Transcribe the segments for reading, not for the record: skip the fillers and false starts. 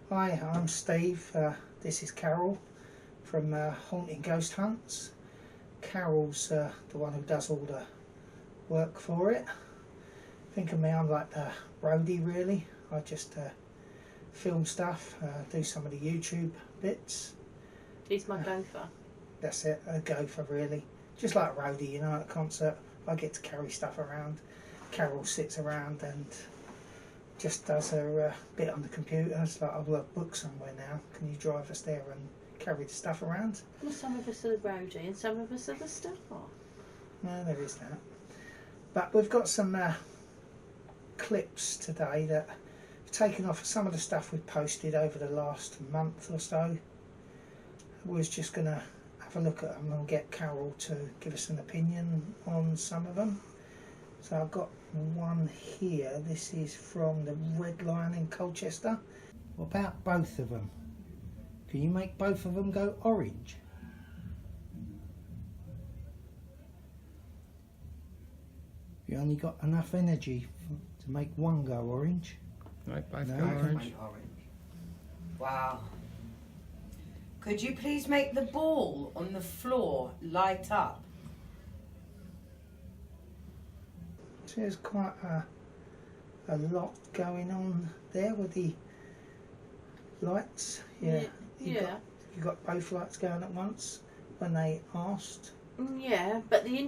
Hi, I'm Steve. This is Carol from Haunting Ghost Hunts. Carol's the one who does all the work for it. Think of me, I'm like the roadie really. I just film stuff, do some of the YouTube bits. He's my gopher. That's it, a gopher really. Just like a roadie, you know, at a concert. I get to carry stuff around. Carol sits around and just does her bit on the computer. It's like, I'll have book somewhere now. Can you drive us there and carry the stuff around? Well, some of us are the roadie and some of us are the star. No, there is that. But we've got some clips today that have taken off some of the stuff we've posted over the last month or so. We was just going to have a look at them and get Carol to give us an opinion on some of them. So I've got one here. This is from the Red Lion in Colchester. What about both of them? Can you make both of them go orange? You only got enough energy to make one go orange. Right, both No, go I can orange. Make orange. Wow. Could you please make the ball on the floor light up? So there's quite a lot going on there with the lights. Yeah. You got both lights going at once when they asked. Yeah, but it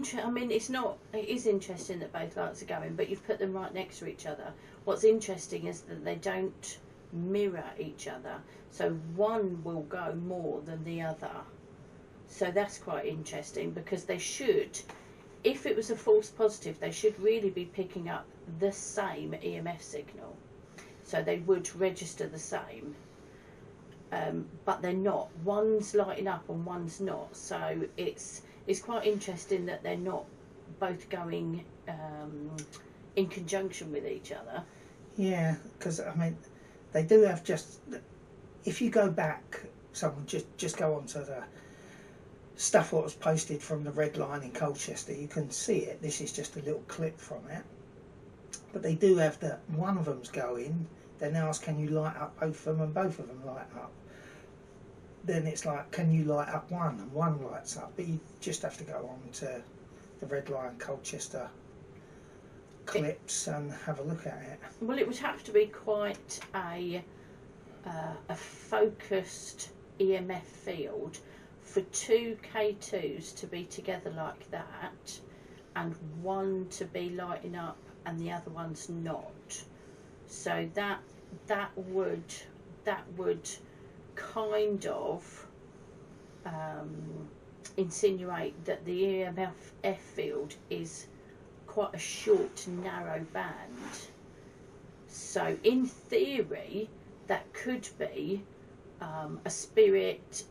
is interesting that both lights are going, but you've put them right next to each other. What's interesting is that they don't mirror each other, so one will go more than the other. So that's quite interesting, because they should, if it was a false positive, they should really be picking up the same EMF signal, so they would register the same. But they're not. One's lighting up and one's not, so it's quite interesting that they're not both going in conjunction with each other. Yeah, because I mean, they do have just. If you go back, someone just go onto the stuff what was posted from the Red Lion in Colchester. You can see it. This is just a little clip from it. But they do have that one of them's going. Then they ask, can you light up both of them, and both of them light up. Then it's like, can you light up one, and one lights up. But you just have to go on to the Red Lion Colchester clips and have a look at it. Well, it would have to be quite a focused EMF field for two K2s to be together like that, and one to be lighting up and the other one's not. So that would kind of insinuate that the EMF field is quite a short, narrow band. So in theory, that could be a spirit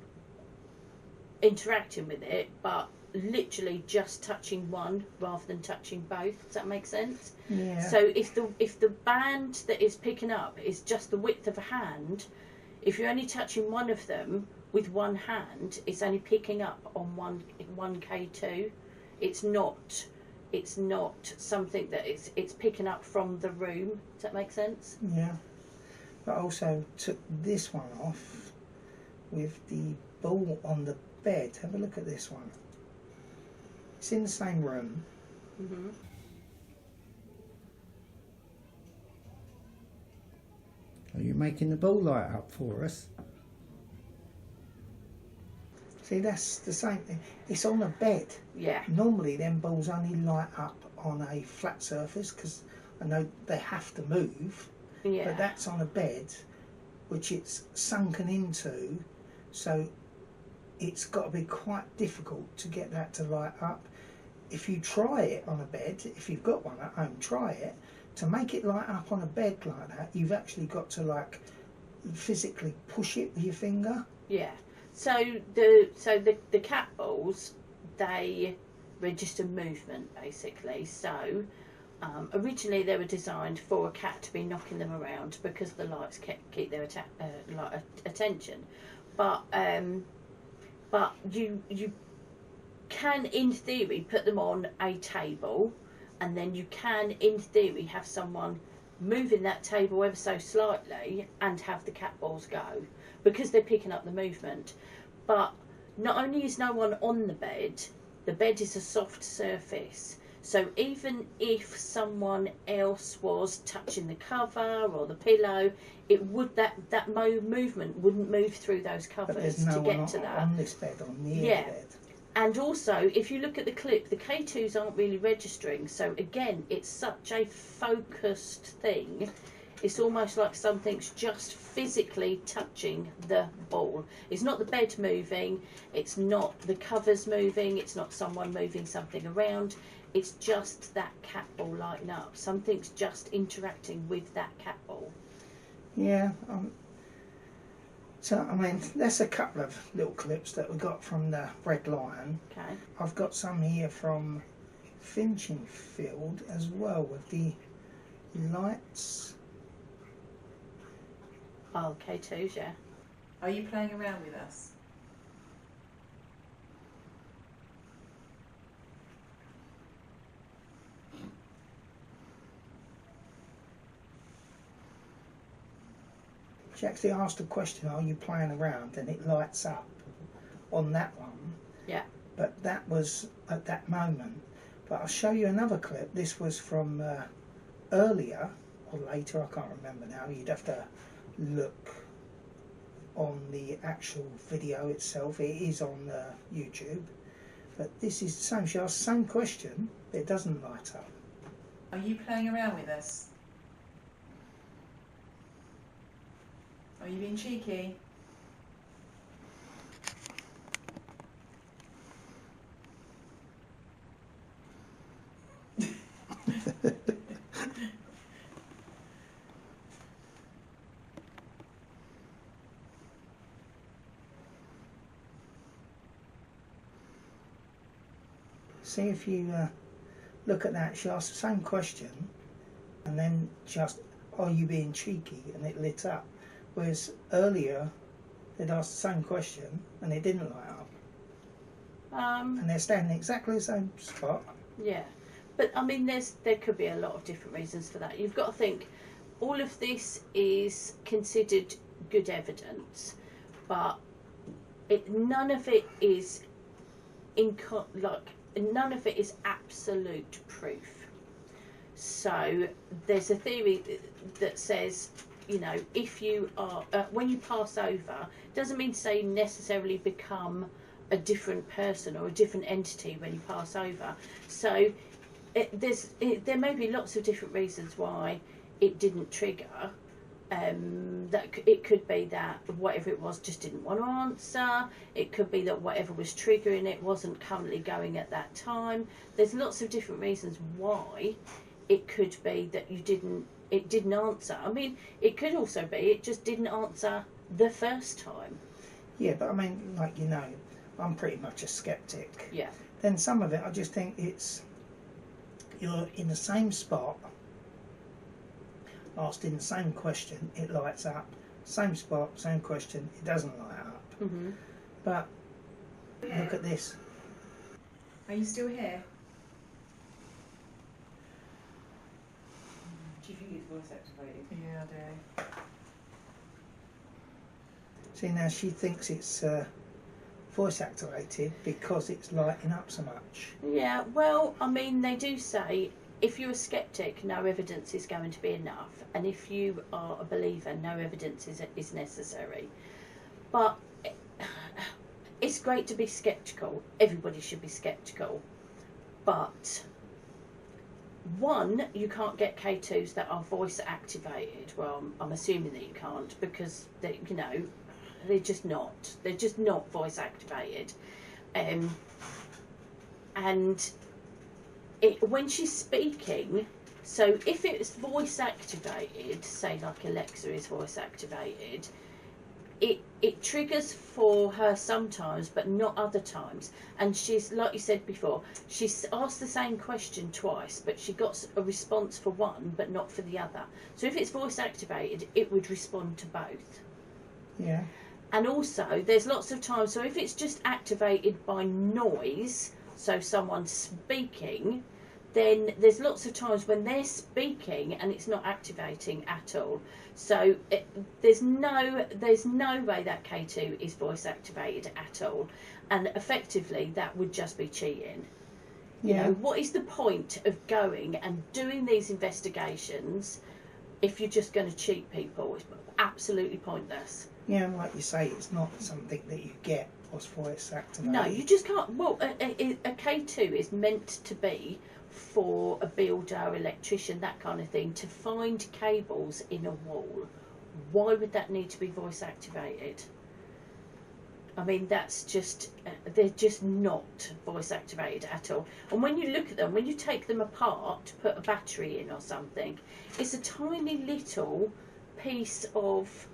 interacting with it, but literally just touching one rather than touching both. Does that make sense? Yeah. So if the band that is picking up is just the width of a hand, if you're only touching one of them with one hand, it's only picking up on one K2. It's not something that it's picking up from the room. Does that make sense? Yeah. But also took this one off with the ball on the bed. Have a look at this one. It's in the same room. Mm-hmm. Are you making the ball light up for us? See, that's the same thing. It's on a bed. Yeah. Normally, them balls only light up on a flat surface because I know they have to move. Yeah. But that's on a bed, which it's sunken into, so it's got to be quite difficult to get that to light up. If you try it on a bed, if you've got one at home, try it. To make it light up on a bed like that, you've actually got to like physically push it with your finger. Yeah. So the cat balls, they register movement basically. So originally they were designed for a cat to be knocking them around because the lights keep their attention. But you can, in theory, put them on a table, and then you can, in theory, have someone moving that table ever so slightly and have the cat balls go, because they're picking up the movement. But not only is no one on the bed is a soft surface. So even if someone else was touching the cover or the pillow, it would that movement wouldn't move through those But covers there's no to one get to that. on this bed or near Yeah. the bed. And also, if you look at the clip, the K2s aren't really registering. So again, it's such a focused thing. It's almost like something's just physically touching the ball. It's not the bed moving. It's not the covers moving. It's not someone moving something around. It's just that cat ball lighting up. Something's just interacting with that cat ball. Yeah. So, I mean, there's a couple of little clips that we got from the Red Lion. Okay. I've got some here from Finchinfield as well with the lights. Oh, K2s, yeah. Are you playing around with us? She actually asked a question, are you playing around? And it lights up on that one. Yeah. But that was at that moment. But I'll show you another clip. This was from earlier or later, I can't remember now. You'd have to look on the actual video itself. It is on YouTube. But this is the same. She asked the same question, but it doesn't light up. Are you playing around with us? Are you being cheeky? See if you look at that. She asked the same question, and then she asked, "Are you being cheeky?" and it lit up. Whereas earlier, they'd asked the same question and it didn't light up. And they're standing exactly the same spot. Yeah, but I mean, there could be a lot of different reasons for that. You've got to think, all of this is considered good evidence, but none of it is none of it is absolute proof. So there's a theory that says, you know, if you are when you pass over, doesn't mean to say you necessarily become a different person or a different entity when you pass over. So there may be lots of different reasons why it didn't trigger. That it could be that whatever it was just didn't want to answer. It could be that whatever was triggering it wasn't currently going at that time. There's lots of different reasons why it could be that it didn't answer. I mean, it could also be it just didn't answer the first time. Yeah, but I mean, like, you know, I'm pretty much a skeptic. Yeah. Then some of it, I just think you're in the same spot, asked in the same question, it lights up. Same spot, same question, it doesn't light up. Mm-hmm. But look at this. Are you still here? Do you think it's voice activated? Yeah, I do. See, now she thinks it's voice activated because it's lighting up so much. Yeah, well, I mean, they do say if you're a skeptic, no evidence is going to be enough, and if you are a believer, no evidence is necessary. But it's great to be sceptical. Everybody should be sceptical. But one, you can't get K2s that are voice activated. Well, I'm assuming that you can't, because they, you know, they're just not. They're just not voice activated. And when she's speaking, so if it's voice activated, say like Alexa is voice activated, it triggers for her sometimes, but not other times. And she's, like you said before, she's asked the same question twice, but she got a response for one, but not for the other. So if it's voice activated, it would respond to both. Yeah. And also, there's lots of times, so if it's just activated by noise, so someone's speaking, then there's lots of times when they're speaking and it's not activating at all. So there's no way that K2 is voice activated at all, and effectively that would just be cheating. You know, what is the point of going and doing these investigations if you're just going to cheat people? It's absolutely pointless. Yeah, and like you say, it's not something that you get was voice activated. No, you just can't. Well, a K2 is meant to be for a builder, electrician, that kind of thing, to find cables in a wall. Why would that need to be voice activated? I mean, that's just, they're just not voice activated at all. And when you look at them, when you take them apart to put a battery in or something, it's a tiny little piece of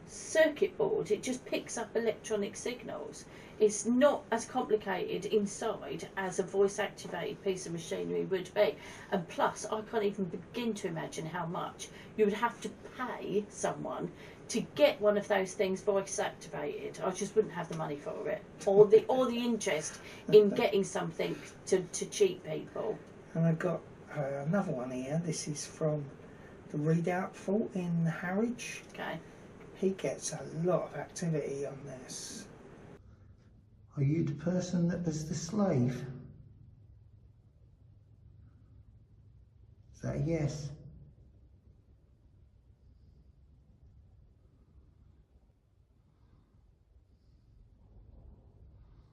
circuit board. It just picks up electronic signals. It's not as complicated inside as a voice activated piece of machinery would be. And plus, I can't even begin to imagine how much you would have to pay someone to get one of those things voice activated. I just wouldn't have the money for it, or the interest in getting something to cheat people. And I've got another one here. This is from the Readout Fort in Harwich. Okay. He gets a lot of activity on this. Are you the person that was the slave? Is that a yes?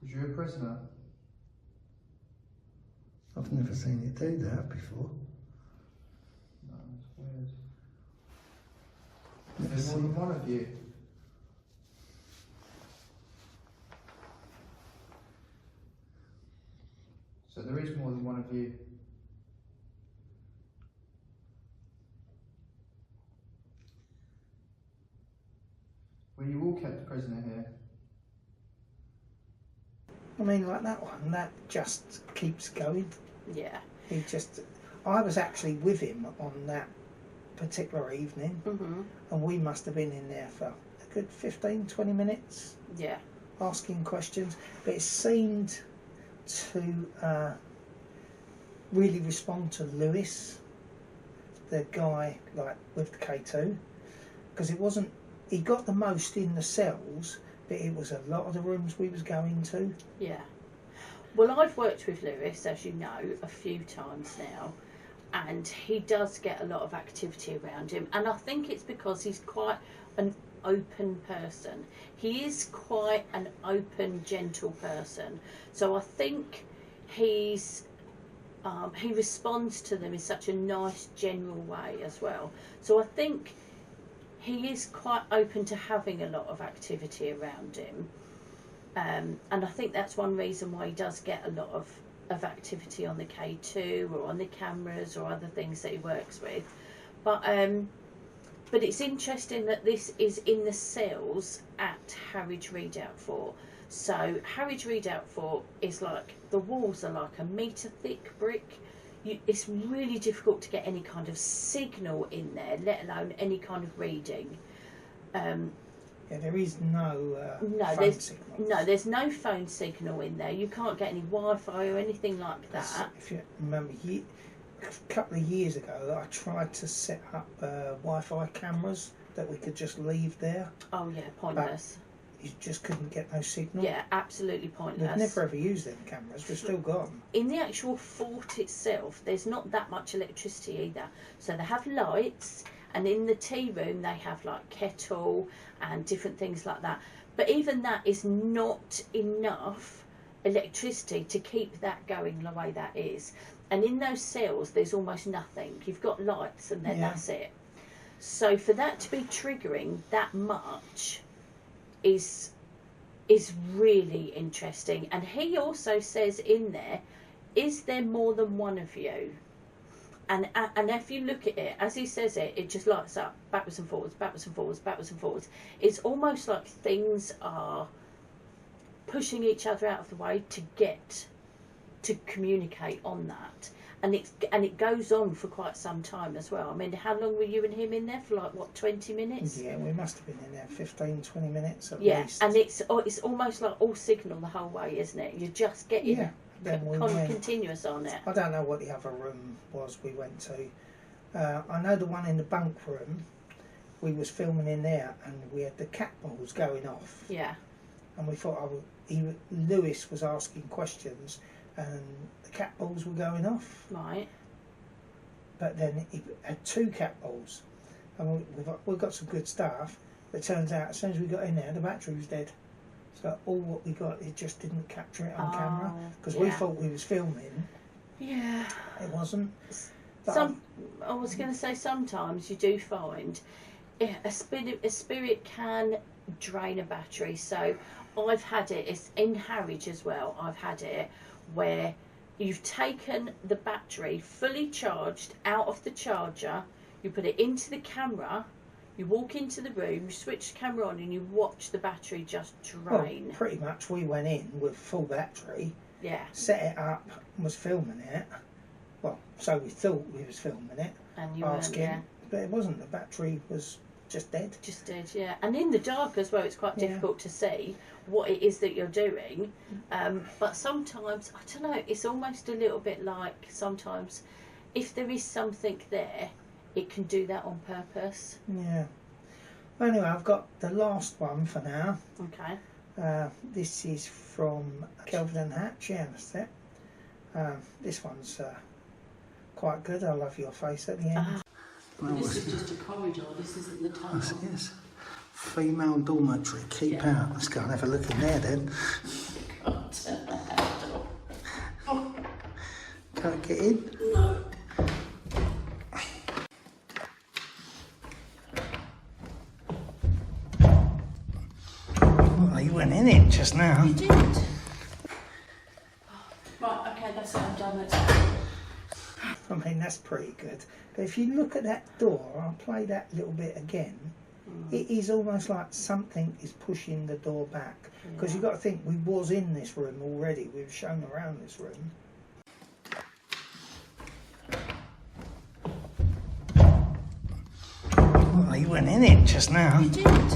Was you a prisoner? I've never seen it do that before. No, that's weird. Is there more than one of you? So there is more than one of you. Were you all kept prisoner here? I mean, like that one, that just keeps going. Yeah. I was actually with him on that particular evening, and we must have been in there for a good 15, 20 minutes. Yeah. Asking questions, but it seemed to really respond to Lewis, the guy like with the K2, because it wasn't. He got the most in the cells, but it was a lot of the rooms we was going to. Yeah. Well, I've worked with Lewis, as you know, a few times now, and he does get a lot of activity around him, and I think it's because he's quite an open person. He is quite an open, gentle person, so I think he responds to them in such a nice, general way as well. So I think he is quite open to having a lot of activity around him, and I think that's one reason why he does get a lot of activity on the K2 or on the cameras or other things that he works with. But it's interesting that this is in the cells at Harwich Readout Fort. So Harwich Readout Fort is like, the walls are like a metre thick brick. It's really difficult to get any kind of signal in there, let alone any kind of reading. Yeah, there is no phone signal. No, there's no phone signal in there. You can't get any Wi-Fi or anything like that. If you remember, a couple of years ago, I tried to set up Wi-Fi cameras that we could just leave there. Oh yeah, pointless. You just couldn't get no signal. Yeah, absolutely pointless. We've never ever used them cameras. We've still got them. In the actual fort itself, there's not that much electricity either. So they have lights, and in the tea room they have like kettle and different things like that. But even that is not enough electricity to keep that going the way that is. And in those cells, there's almost nothing. You've got lights, and then that's it. So for that to be triggering that much is really interesting. And he also says in there, is there more than one of you? And if you look at it, as he says it, it just lights up backwards and forwards, backwards and forwards, backwards and forwards. It's almost like things are pushing each other out of the way to get to communicate on that. And it goes on for quite some time as well. I mean, how long were you and him in there for? Like, what, 20 minutes? Yeah, we must have been in there 15, 20 minutes at least. least. And it's almost like all signal the whole way, isn't it? You're just getting then we went. continuous on it. I don't know what the other room was we went to. I know the one in the bunk room. We was filming in there, and we had the cat balls going off. Yeah. And we thought Lewis was asking questions, and the cat balls were going off. Right. But then he had 2 cat balls, and we've got some good stuff. But it turns out as soon as we got in there, the battery was dead. So all what we got, it just didn't capture it on camera because we thought we was filming. Yeah. It wasn't. But I was going to say sometimes you do find a spirit can drain a battery. So I've had it. It's in Harwich as well. I've had it where you've taken the battery fully charged out of the charger. You put it into the camera. You walk into the room, you switch the camera on, and you watch the battery just drain. Well, pretty much we went in with full battery, Yeah. set it up, was filming it. Well, so we thought we was filming it, And you asking, weren't, but it wasn't. The battery was just dead. Just did, yeah. And in the dark as well, it's quite Yeah. difficult to see what it is that you're doing. But sometimes, I don't know, it's almost a little bit like sometimes if there is something there, it can do that on purpose. Yeah. Well, anyway, I've got the last one for now. Okay. This is from Kelvin and Hatch. Yeah, that's it. This one's quite good. I love your face at the end. This is just a corridor, this isn't the tunnel. Yes. Female dormitory. Keep out. Let's go and have a look in there then. Can't get in? No. Well, you went in it just now. You did. Right, okay, that's it, I'm done. That's I mean, that's pretty good. But if you look at that door, I'll play that little bit again. It is almost like something is pushing the door back. Because you've got to think, we was in this room already. We were shown around this room. Well, you went in it just now. You did.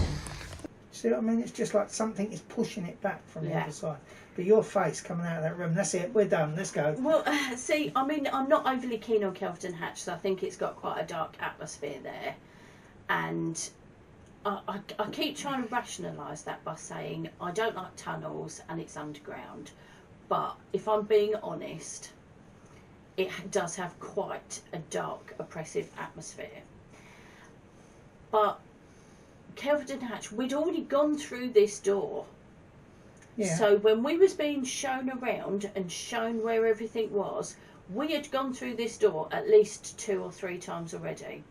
See what I mean? It's just like something is pushing it back from the Yeah. other side. But your face coming out of that room, that's it, we're done, let's go. Well, see, I mean, I'm not overly keen on Kelvedon Hatch, so I think it's got quite a dark atmosphere there. And I keep trying to rationalise that by saying I don't like tunnels and it's underground. But if I'm being honest, it does have quite a dark, oppressive atmosphere. But Kelvedon Hatch, we'd already gone through this door. Yeah. So when we was being shown around and shown where everything was, we had gone through this door at least 2 or 3 times already.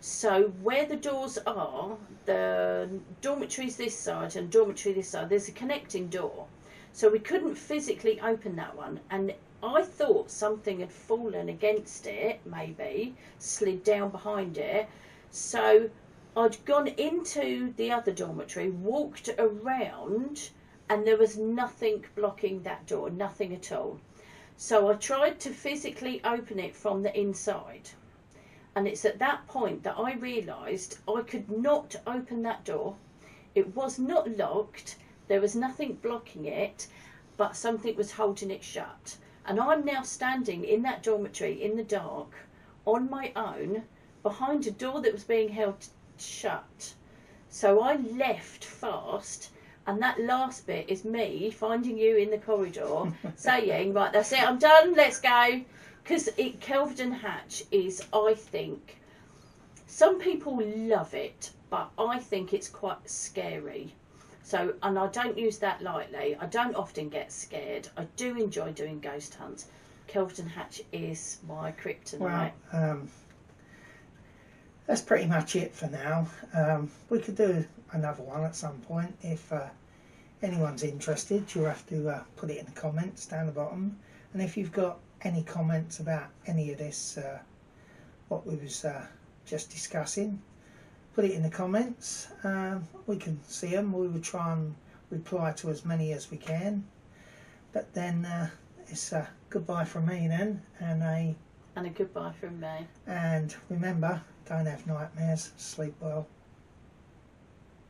So where the doors are, the dormitories this side and dormitory this side, there's a connecting door. So we couldn't physically open that one. And I thought something had fallen against it, maybe, slid down behind it. So I'd gone into the other dormitory, walked around, and there was nothing blocking that door, nothing at all. So I tried to physically open it from the inside. And it's at that point that I realised I could not open that door. It was not locked, there was nothing blocking it, but something was holding it shut. And I'm now standing in that dormitory in the dark, on my own, behind a door that was being held shut. So I left fast. And that last bit is me finding you in the corridor saying, right, that's it, I'm done, let's go. Because Kelvedon Hatch is, I think, some people love it, but I think it's quite scary. So, and I don't use that lightly. I don't often get scared. I do enjoy doing ghost hunts. Kelvedon Hatch is my kryptonite. Well, that's pretty much it for now. We could do another one at some point if anyone's interested. You'll have to put it in the comments down the bottom. And if you've got any comments about any of this, what we was just discussing, put it in the comments. We can see them. We will try and reply to as many as we can. But then it's a goodbye from me then, and a goodbye from me. And remember, don't have nightmares, sleep well.